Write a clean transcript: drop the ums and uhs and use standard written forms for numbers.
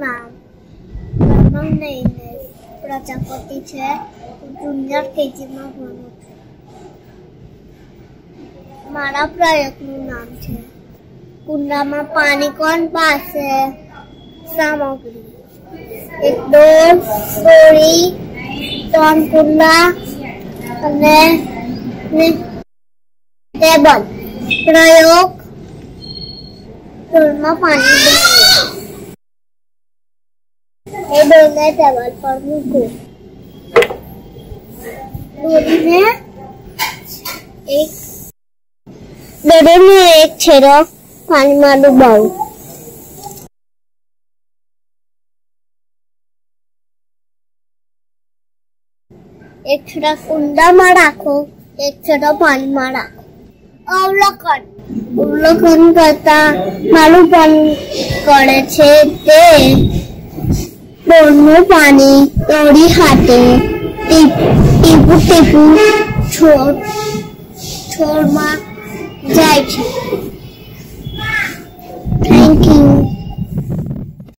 નામ નainesh પ્રજાપતિ છે. જુનિયર કેજીમાં ભણું છું. મારા પ્રયોગનું નામ છે કુંડામાં પાણી કોણ પાશે? સામગ્રી: એક ડોલ, દોરી, 3 કુંડા અને ટેબલ. પ્રયોગ: ડોલમાં પાણી એ ડોલને ટેબલ પર મૂકો. દોરીનો એક છેડો પાણીમાં ડૂબાવો. એક છેડો કુંડામાં રાખો, એક છેડો પાણીમાં રાખો. અવલોકન કરતા મારું પાણી કરે છે તે ડોલનું પાણી દોરી હાથે ટીપું છોડમાં જાય છે.